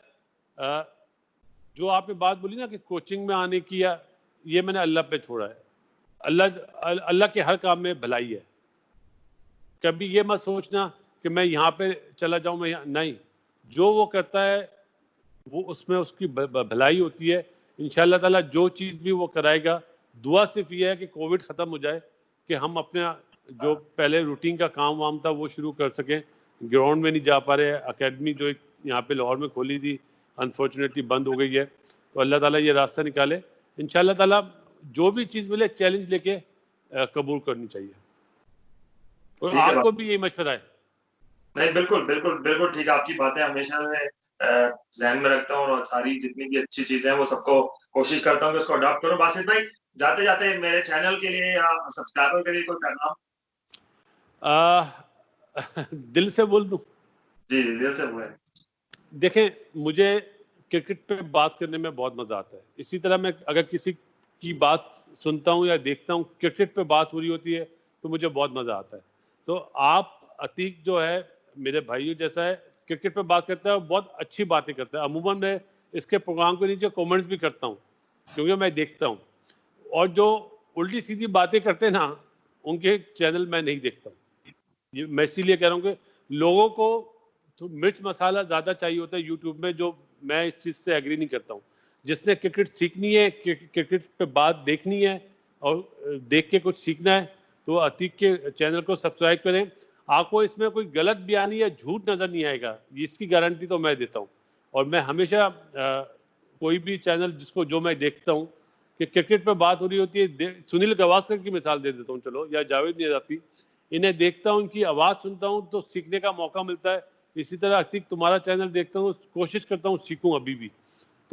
जो आपने बात बोली ना कि कोचिंग में आने की, या ये मैंने अल्लाह पे छोड़ा है। अल्लाह अल्लाह के हर काम में भलाई है। कभी ये मत सोचना कि मैं यहाँ पे चला जाऊं, मैं नहीं, जो वो करता है वो उसमें उसकी भलाई होती है। इंशाल्लाह ताला जो चीज़ भी वो कराएगा, दुआ सिर्फ ये है कि कोविड ख़त्म हो जाए, कि हम अपने जो पहले रूटीन का काम वाम था वो शुरू कर सकें। ग्राउंड में नहीं जा पा रहे हैं, अकेडमी जो एक यहाँ पे लाहौर में खोली थी अनफॉर्चुनेटली बंद हो गई है। तो अल्लाह ताला ये रास्ता निकाले। इंशाल्लाह ताला जो भी चीज़ मिले चैलेंज लेके कबूल करनी चाहिए। और ठीक है बात। आपको भी यही मशवरा है। नहीं, बिल्कुल बिल्कुल बिल्कुल ठीक है। आपकी बातें हमेशा से जहन में रखता हूँ, और सारी जितनी भी अच्छी चीजें हैं वो सबको कोशिश करता हूँ कि उसको अडॉप्ट करूँ। बासित भाई, जाते जाते मेरे चैनल के लिए या सब्सक्राइबर के लिए कोई पैगाम? आ, दिल से बोल दूं, जी, दिल से हुए। देखें, मुझे क्रिकेट पे बात करने में बहुत मजा आता है। इसी तरह मैं अगर किसी की बात सुनता हूँ या देखता हूँ, क्रिकेट पे बात हो रही होती है, तो मुझे बहुत मजा आता है। तो आप अतीक जो है मेरे भाइयों जैसा है, क्रिकेट पे बात करता है और बहुत अच्छी बातें करता है। अमूमन मैं इसके प्रोग्राम के नीचे कमेंट्स भी करता हूँ, क्योंकि मैं देखता हूँ। और जो उल्टी सीधी बातें करते हैं ना, उनके चैनल मैं नहीं देखता हूँ। ये मैं इसीलिए कह रहा हूँ कि लोगों को तो मिर्च मसाला ज्यादा चाहिए होता है यूट्यूब में, जो मैं इस चीज से एग्री नहीं करता हूँ। जिसने क्रिकेट सीखनी है, क्रिकेट पे बात देखनी है और देख के कुछ सीखना है, तो अतीक के चैनल को सब्सक्राइब करें। आपको इसमें कोई गलत बयानी या झूठ नजर नहीं आएगा, इसकी गारंटी तो मैं देता हूँ। और मैं हमेशा कोई भी चैनल जिसको जो मैं देखता हूँ कि क्रिकेट पे बात हो रही होती है, सुनील गावस्कर की मिसाल दे देता हूँ चलो, या जावेद निजाती, इन्हें देखता हूँ, इनकी आवाज सुनता हूँ तो सीखने का मौका मिलता है। इसी तरह अतीक तुम्हारा चैनल देखता हूँ, कोशिश करता हूँ सीखूं अभी भी।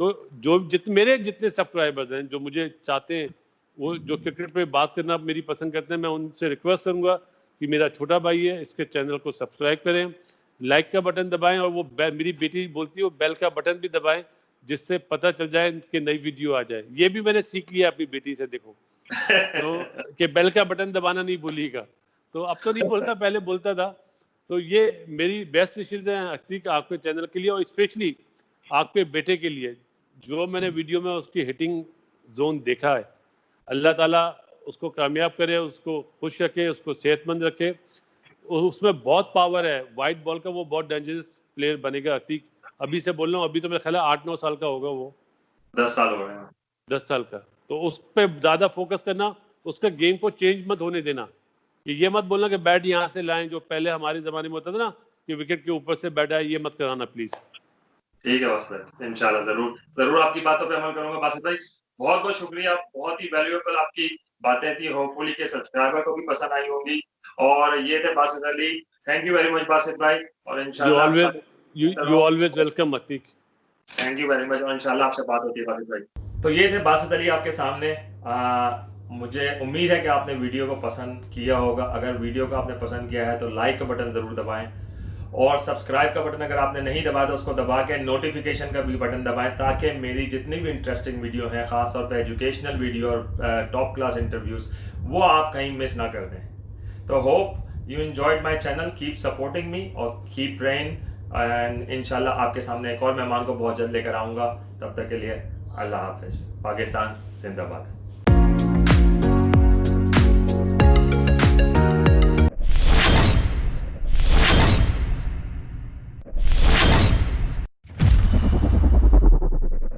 तो जो मेरे जितने सब्सक्राइबर्स हैं जो मुझे चाहते हैं, वो जो क्रिकेट पे बात करना मेरी पसंद करते हैं, मैं उनसे रिक्वेस्ट करूंगा कि मेरा छोटा भाई है, इसके चैनल को सब्सक्राइब करें, लाइक का बटन दबाएं, और वो मेरी बेटी बोलती है वो बेल का बटन भी दबाएं। जिससे पता चल जाए कि नई वीडियो आ जाए। ये भी मैंने सीख लिया अपनी बेटी से, देखो तो कि बेल का बटन दबाना नहीं भूलिएगा। तो अब तो नहीं बोलता, पहले बोलता था। तो ये मेरी बेस्ट विशेस हैं अतीक आपके चैनल के लिए, और स्पेशली आपके बेटे के लिए। जो मैंने वीडियो में उसकी हिटिंग जोन देखा है, अल्लाह ताला उसको कामयाब करे, उसको खुश रखे, उसको सेहतमंद रखे। उसमें बहुत पावर है, वाइट बॉल का वो बहुत डेंजरस प्लेयर बनेगा अतीक। अभी से बोल रहा हूँ, अभी तो मेरा ख्याल है 8-9 साल का होगा वो, 10 साल हो गए हैं। 10 साल का। तो उस पे ज्यादा फोकस करना, उसका गेम को चेंज मत होने देना। कि ये मत बोलना कि बैट यहाँ से लाएं, जो पहले हमारे जमाने में होता था ना कि विकेट के ऊपर से बैट आए, ये मत कराना प्लीज। ठीक है बासित भाई, इंशाल्लाह जरूर जरूर आपकी बातों पे अमल करूंगा बासित भाई। बहुत बहुत शुक्रिया, बहुत ही वैल्यूएबल आपकी बातें थी। होपफुली के सब्सक्राइबर को भी पसंद आई होंगी। और ये थे Basit Ali. Thank you very much Basit भाई, और यू इंशाल्लाह always you always welcome Atiq. Thank you very much, और इंशाल्लाह आपसे बात होती है बासित भाई। तो ये थे बासित अली आपके सामने। मुझे उम्मीद है कि आपने वीडियो को पसंद किया होगा। अगर वीडियो को आपने पसंद किया है तो लाइक का बटन ज़रूर दबाएं, और सब्सक्राइब का बटन अगर आपने नहीं दबाया तो उसको दबा के नोटिफिकेशन का भी बटन दबाएं, ताकि मेरी जितनी भी इंटरेस्टिंग वीडियो हैं, ख़ासतौर पे एजुकेशनल वीडियो और टॉप क्लास इंटरव्यूज़, वो आप कहीं मिस ना कर दें। तो hope you enjoyed my channel, keep supporting me और कीप प्रेइंग, एंड इंशाल्लाह आपके सामने एक और मेहमान को बहुत जल्द लेकर आऊँगा। तब तक के लिए अल्लाह हाफिज़। पाकिस्तान जिंदाबाद।